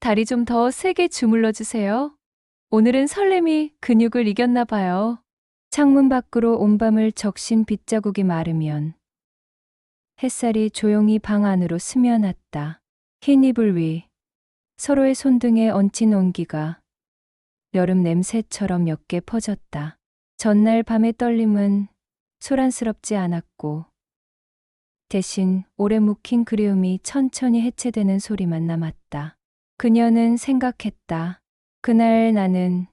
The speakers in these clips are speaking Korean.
다리 좀 더 세게 주물러 주세요. 오늘은 설렘이 근육을 이겼나 봐요. 창문 밖으로 온 밤을 적신 빗자국이 마르면 햇살이 조용히 방 안으로 스며났다. 흰 이불 위 서로의 손등에 얹힌 온기가 여름 냄새처럼 옅게 퍼졌다. 전날 밤의 떨림은 소란스럽지 않았고 대신 오래 묵힌 그리움이 천천히 해체되는 소리만 남았다. 그녀는 생각했다. 그날 나는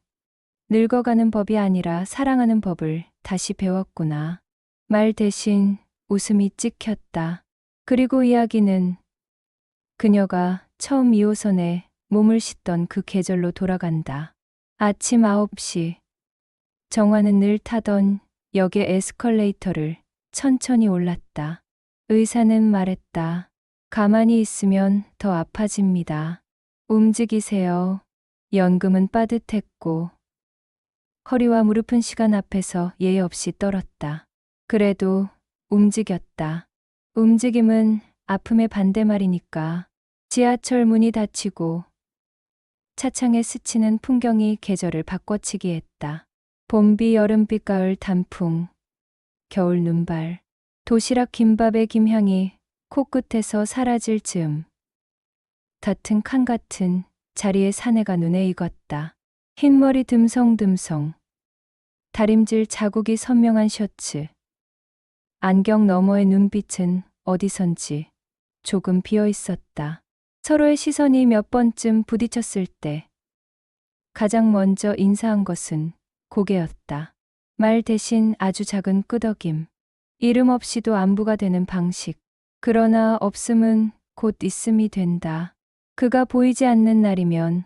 늙어가는 법이 아니라 사랑하는 법을 다시 배웠구나. 말 대신 웃음이 찍혔다. 그리고 이야기는 그녀가 처음 2호선에 몸을 싣던 그 계절로 돌아간다. 아침 9시 정화는 늘 타던 역의 에스컬레이터를 천천히 올랐다. 의사는 말했다. 가만히 있으면 더 아파집니다. 움직이세요. 연금은 빠듯했고 허리와 무릎은 시간 앞에서 예의 없이 떨었다. 그래도 움직였다. 움직임은 아픔의 반대말이니까. 지하철 문이 닫히고 차창에 스치는 풍경이 계절을 바꿔치기 했다. 봄비, 여름빛, 가을 단풍, 겨울 눈발, 도시락 김밥의 김향이 코끝에서 사라질 즈음. 같은 칸 같은 자리의 사내가 눈에 익었다. 흰머리 듬성듬성, 다림질 자국이 선명한 셔츠, 안경 너머의 눈빛은 어디선지 조금 비어 있었다. 서로의 시선이 몇 번쯤 부딪혔을 때 가장 먼저 인사한 것은 고개였다. 말 대신 아주 작은 끄덕임, 이름 없이도 안부가 되는 방식. 그러나 없음은 곧 있음이 된다. 그가 보이지 않는 날이면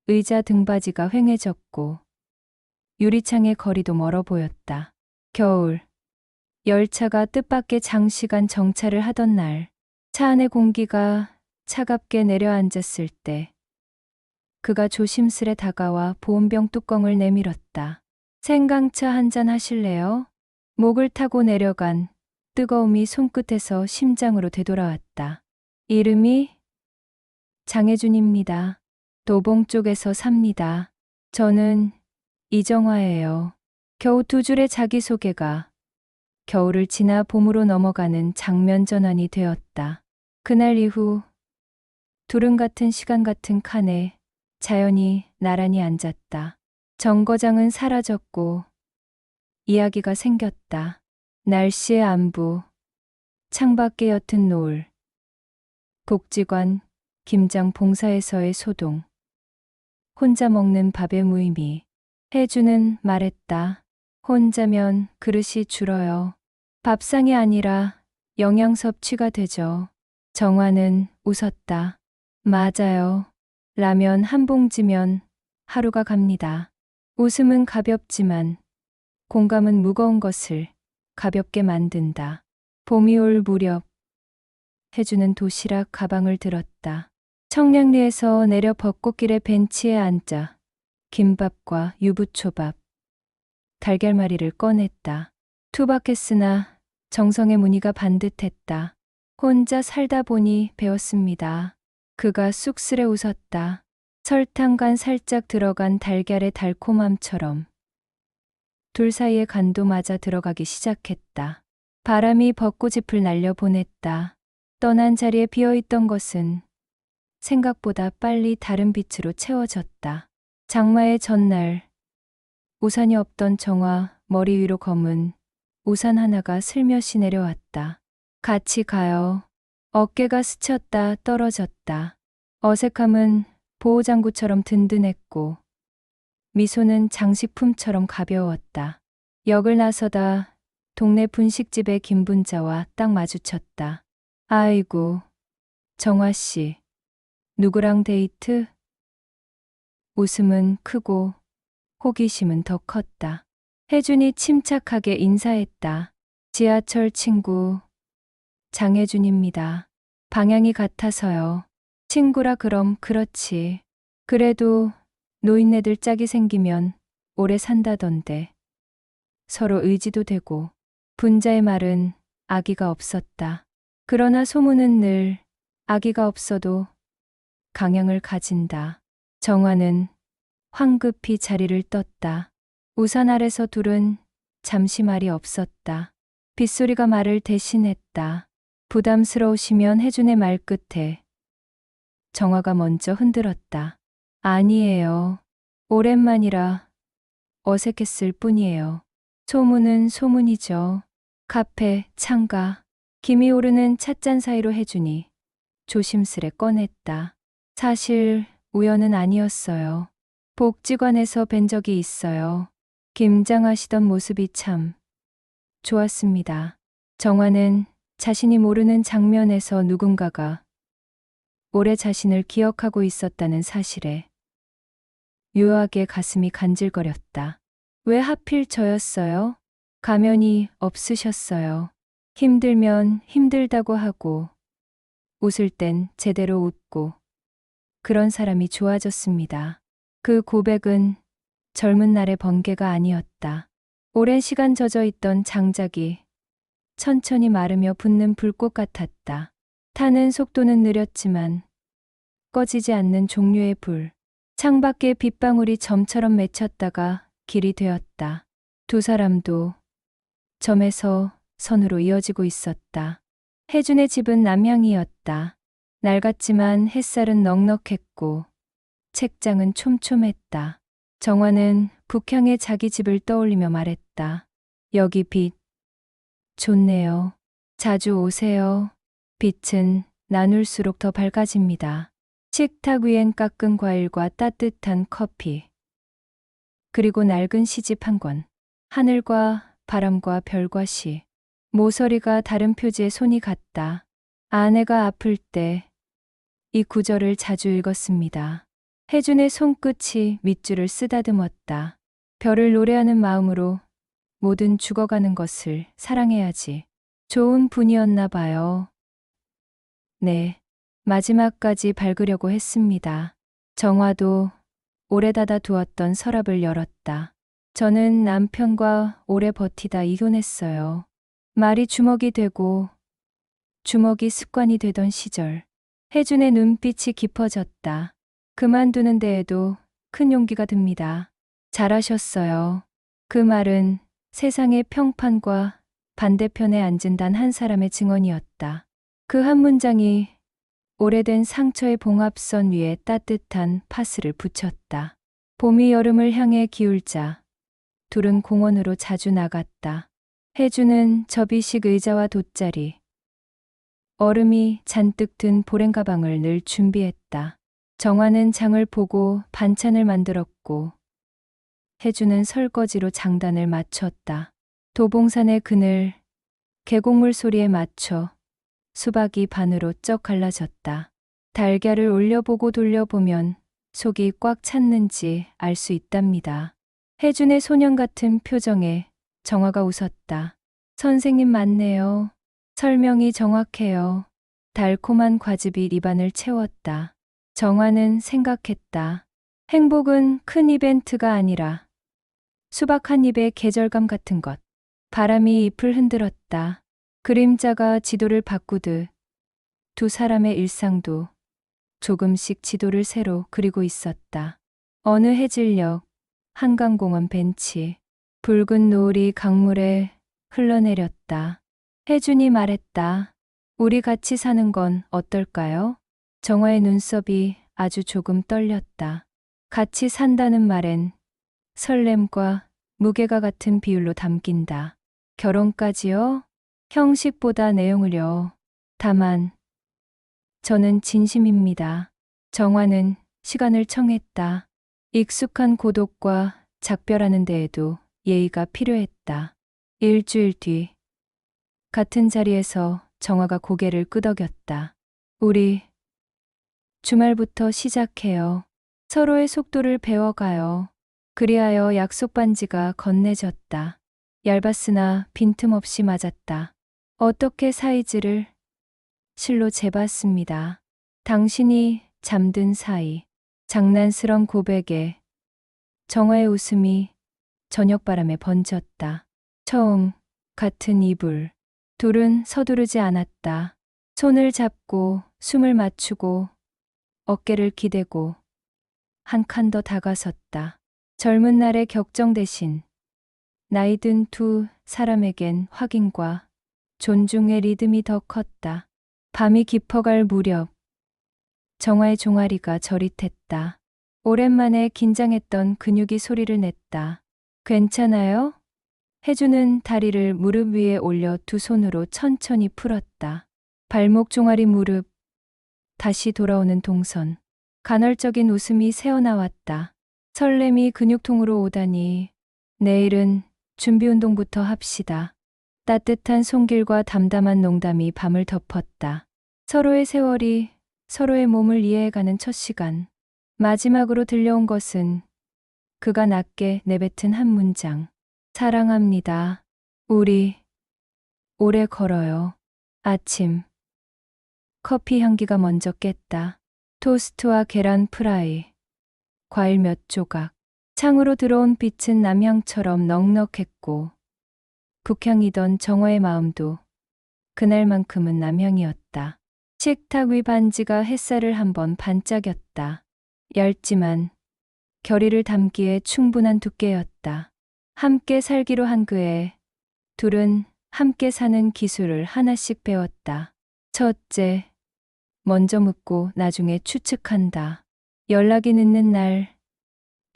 의자 등받이가 휑해졌고 유리창의 거리도 멀어 보였다. 겨울, 열차가 뜻밖의 장시간 정차를 하던 날, 차 안의 공기가 차갑게 내려앉았을 때 그가 조심스레 다가와 보온병 뚜껑을 내밀었다. 생강차 한잔 하실래요? 목을 타고 내려간 뜨거움이 손끝에서 심장으로 되돌아왔다. 이름이 장혜준입니다. 도봉 쪽에서 삽니다. 저는 이정화예요. 겨우 두 줄의 자기소개가 겨울을 지나 봄으로 넘어가는 장면 전환이 되었다. 그날 이후 두른 같은 시간 같은 칸에 자연이 나란히 앉았다. 정거장은 사라졌고 이야기가 생겼다. 날씨의 안부, 창밖의 옅은 노을, 복지관, 김장 봉사에서의 소동, 혼자 먹는 밥의 무의미. 혜주는 말했다. 혼자면 그릇이 줄어요. 밥상이 아니라 영양 섭취가 되죠. 정화는 웃었다. 맞아요. 라면 한 봉지면 하루가 갑니다. 웃음은 가볍지만 공감은 무거운 것을 가볍게 만든다. 봄이 올 무렵 혜주는 도시락 가방을 들었다. 청량리에서 내려 벚꽃길의 벤치에 앉아 김밥과 유부초밥, 달걀말이를 꺼냈다. 투박했으나 정성의 무늬가 반듯했다. 혼자 살다 보니 배웠습니다. 그가 쑥스레 웃었다. 설탕 간 살짝 들어간 달걀의 달콤함처럼 둘 사이의 간도 맞아 들어가기 시작했다. 바람이 벚꽃잎을 날려보냈다. 떠난 자리에 비어있던 것은 생각보다 빨리 다른 빛으로 채워졌다. 장마의 전날, 우산이 없던 정화 머리 위로 검은 우산 하나가 슬며시 내려왔다. 같이 가요. 어깨가 스쳤다 떨어졌다. 어색함은 보호장구처럼 든든했고 미소는 장식품처럼 가벼웠다. 역을 나서다 동네 분식집의 김분자와 딱 마주쳤다. 아이고, 정화 씨, 누구랑 데이트? 웃음은 크고 호기심은 더 컸다. 혜준이 침착하게 인사했다. 지하철 친구 장혜준입니다. 방향이 같아서요. 친구라 그럼 그렇지. 그래도 노인네들 짝이 생기면 오래 산다던데. 서로 의지도 되고. 분자의 말은 아기가 없었다. 그러나 소문은 늘 아기가 없어도 강약을 가진다. 정화는 황급히 자리를 떴다. 우산 아래서 둘은 잠시 말이 없었다. 빗소리가 말을 대신했다. 부담스러우시면 혜준의 말 끝에 정화가 먼저 흔들었다. 아니에요. 오랜만이라 어색했을 뿐이에요. 소문은 소문이죠. 카페, 창가, 김이 오르는 찻잔 사이로 혜준이 조심스레 꺼냈다. 사실 우연은 아니었어요. 복지관에서 뵌 적이 있어요. 김장하시던 모습이 참 좋았습니다. 정화는 자신이 모르는 장면에서 누군가가 오래 자신을 기억하고 있었다는 사실에 묘하게 가슴이 간질거렸다. 왜 하필 저였어요? 가면이 없으셨어요. 힘들면 힘들다고 하고 웃을 땐 제대로 웃고 그런 사람이 좋아졌습니다. 그 고백은 젊은 날의 번개가 아니었다. 오랜 시간 젖어 있던 장작이 천천히 마르며 붙는 불꽃 같았다. 타는 속도는 느렸지만 꺼지지 않는 종류의 불. 창밖에 빗방울이 점처럼 맺혔다가 길이 되었다. 두 사람도 점에서 선으로 이어지고 있었다. 혜준의 집은 남향이었다. 낡았지만 햇살은 넉넉했고 책장은 촘촘했다. 정화는 북향의 자기 집을 떠올리며 말했다. 여기 빛 좋네요. 자주 오세요. 빛은 나눌수록 더 밝아집니다. 식탁 위엔 깎은 과일과 따뜻한 커피. 그리고 낡은 시집 한 권. 하늘과 바람과 별과 시. 모서리가 다른 표지에 손이 갔다. 아내가 아플 때 이 구절을 자주 읽었습니다. 혜준의 손끝이 밑줄을 쓰다듬었다. 별을 노래하는 마음으로 모든 죽어가는 것을 사랑해야지. 좋은 분이었나 봐요. 네. 마지막까지 밝으려고 했습니다. 정화도 오래 닫아 두었던 서랍을 열었다. 저는 남편과 오래 버티다 이혼했어요. 말이 주먹이 되고 주먹이 습관이 되던 시절. 혜준의 눈빛이 깊어졌다. 그만두는 데에도 큰 용기가 듭니다. 잘하셨어요. 그 말은 세상의 평판과 반대편에 앉은 단 한 사람의 증언이었다. 그 한 문장이 오래된 상처의 봉합선 위에 따뜻한 파스를 붙였다. 봄이 여름을 향해 기울자 둘은 공원으로 자주 나갔다. 혜주는 접이식 의자와 돗자리, 얼음이 잔뜩 든 보랭 가방을 늘 준비했다. 정화는 장을 보고 반찬을 만들었고 혜주는 설거지로 장단을 맞췄다. 도봉산의 그늘, 계곡물 소리에 맞춰 수박이 반으로 쩍 갈라졌다. 달걀을 올려보고 돌려보면 속이 꽉 찼는지 알 수 있답니다. 혜준의 소년 같은 표정에 정화가 웃었다. 선생님 맞네요. 설명이 정확해요. 달콤한 과즙이 입안을 채웠다. 정화는 생각했다. 행복은 큰 이벤트가 아니라 수박 한 입의 계절감 같은 것. 바람이 잎을 흔들었다. 그림자가 지도를 바꾸듯 두 사람의 일상도 조금씩 지도를 새로 그리고 있었다. 어느 해질녘 한강공원 벤치, 붉은 노을이 강물에 흘러내렸다. 혜준이 말했다. 우리 같이 사는 건 어떨까요? 정화의 눈썹이 아주 조금 떨렸다. 같이 산다는 말엔 설렘과 무게가 같은 비율로 담긴다. 결혼까지요? 형식보다 내용을요. 다만 저는 진심입니다. 정화는 시간을 청했다. 익숙한 고독과 작별하는 데에도 예의가 필요했다. 일주일 뒤 같은 자리에서 정화가 고개를 끄덕였다. 우리 주말부터 시작해요. 서로의 속도를 배워가요. 그리하여 약속 반지가 건네졌다. 얇았으나 빈틈없이 맞았다. 어떻게 사이즈를 실로 재봤습니다. 당신이 잠든 사이. 장난스런 고백에 정화의 웃음이 저녁바람에 번졌다. 처음 같은 이불. 둘은 서두르지 않았다. 손을 잡고 숨을 맞추고 어깨를 기대고 한 칸 더 다가섰다. 젊은 날의 격정 대신 나이 든 두 사람에겐 확인과 존중의 리듬이 더 컸다. 밤이 깊어갈 무렵 정화의 종아리가 저릿했다. 오랜만에 긴장했던 근육이 소리를 냈다. 괜찮아요? 혜주는 다리를 무릎 위에 올려 두 손으로 천천히 풀었다. 발목 종아리 무릎, 다시 돌아오는 동선. 간헐적인 웃음이 새어나왔다. 설렘이 근육통으로 오다니. 내일은 준비운동부터 합시다. 따뜻한 손길과 담담한 농담이 밤을 덮었다. 서로의 세월이 서로의 몸을 이해해가는 첫 시간. 마지막으로 들려온 것은 그가 낮게 내뱉은 한 문장. 사랑합니다. 우리 오래 걸어요. 아침. 커피 향기가 먼저 깼다. 토스트와 계란 프라이. 과일 몇 조각. 창으로 들어온 빛은 남향처럼 넉넉했고 북향이던 정화의 마음도 그날만큼은 남향이었다. 식탁 위 반지가 햇살을 한번 반짝였다. 얇지만 결의를 담기에 충분한 두께였다. 함께 살기로 한 그에 둘은 함께 사는 기술을 하나씩 배웠다. 첫째, 먼저 묻고 나중에 추측한다. 연락이 늦는 날,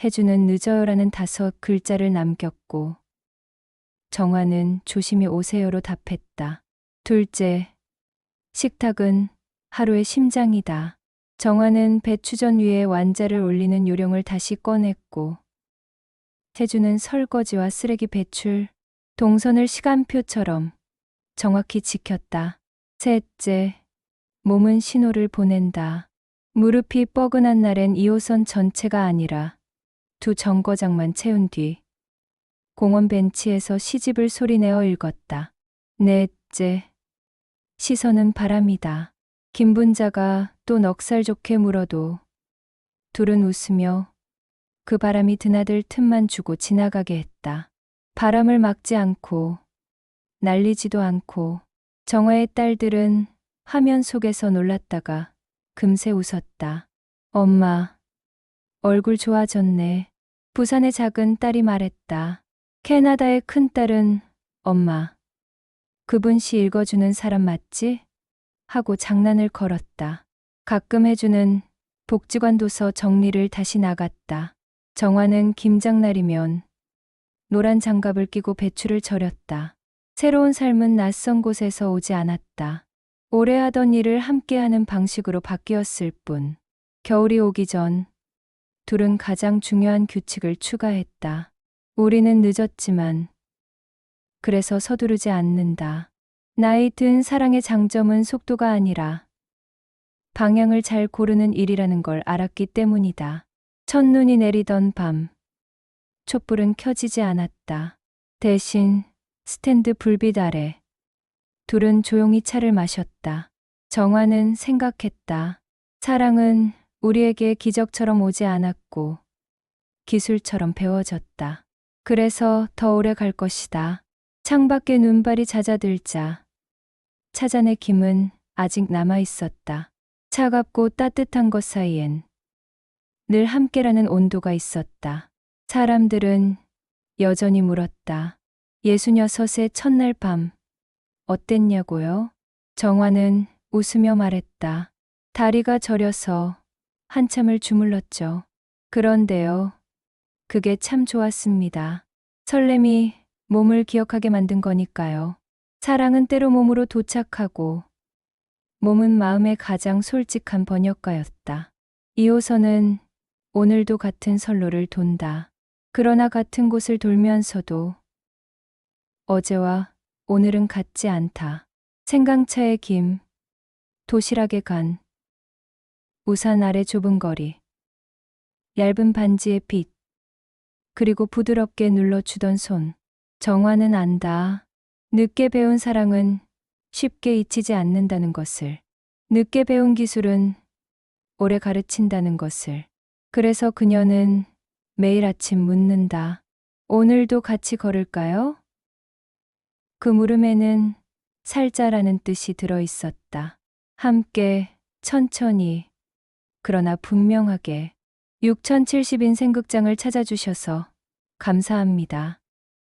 혜주는 늦어요라는 5글자를 남겼고 정화는 조심히 오세요로 답했다. 둘째, 식탁은 하루의 심장이다. 정화는 배추전 위에 완자를 올리는 요령을 다시 꺼냈고 혜주는 설거지와 쓰레기 배출, 동선을 시간표처럼 정확히 지켰다. 셋째, 몸은 신호를 보낸다. 무릎이 뻐근한 날엔 2호선 전체가 아니라 두 정거장만 채운 뒤 공원 벤치에서 시집을 소리내어 읽었다. 넷째, 시선은 바람이다. 김분자가 또 넉살 좋게 물어도 둘은 웃으며 그 바람이 드나들 틈만 주고 지나가게 했다. 바람을 막지 않고 날리지도 않고 정화의 딸들은 화면 속에서 놀랐다가 금세 웃었다. 엄마, 얼굴 좋아졌네. 부산의 작은 딸이 말했다. 캐나다의 큰 딸은 엄마, 그분 시 읽어주는 사람 맞지? 하고 장난을 걸었다. 가끔 해주는 복지관 도서 정리를 다시 나갔다. 정화는 김장날이면 노란 장갑을 끼고 배추를 절였다. 새로운 삶은 낯선 곳에서 오지 않았다. 오래 하던 일을 함께하는 방식으로 바뀌었을 뿐. 겨울이 오기 전 둘은 가장 중요한 규칙을 추가했다. 우리는 늦었지만 그래서 서두르지 않는다. 나이 든 사랑의 장점은 속도가 아니라 방향을 잘 고르는 일이라는 걸 알았기 때문이다. 첫눈이 내리던 밤, 촛불은 켜지지 않았다. 대신 스탠드 불빛 아래 둘은 조용히 차를 마셨다. 정화는 생각했다. 사랑은 우리에게 기적처럼 오지 않았고 기술처럼 배워졌다. 그래서 더 오래 갈 것이다. 창밖에 눈발이 잦아들자 차잔의 김은 아직 남아 있었다. 차갑고 따뜻한 것 사이엔 늘 함께라는 온도가 있었다. 사람들은 여전히 물었다. 66의 첫날 밤 어땠냐고요? 정화는 웃으며 말했다. 다리가 저려서 한참을 주물렀죠. 그런데요. 그게 참 좋았습니다. 설렘이 몸을 기억하게 만든 거니까요. 사랑은 때로 몸으로 도착하고 몸은 마음의 가장 솔직한 번역가였다. 2호선은 오늘도 같은 선로를 돈다. 그러나 같은 곳을 돌면서도 어제와 오늘은 같지 않다. 생강차의 김, 도시락에 간, 우산 아래 좁은 거리, 얇은 반지의 빛, 그리고 부드럽게 눌러주던 손. 정화는 안다. 늦게 배운 사랑은 쉽게 잊히지 않는다는 것을. 늦게 배운 기술은 오래 가르친다는 것을. 그래서 그녀는 매일 아침 묻는다. 오늘도 같이 걸을까요? 그 물음에는 살자라는 뜻이 들어 있었다. 함께, 천천히, 그러나 분명하게 6070인생 극장을 찾아주셔서 감사합니다.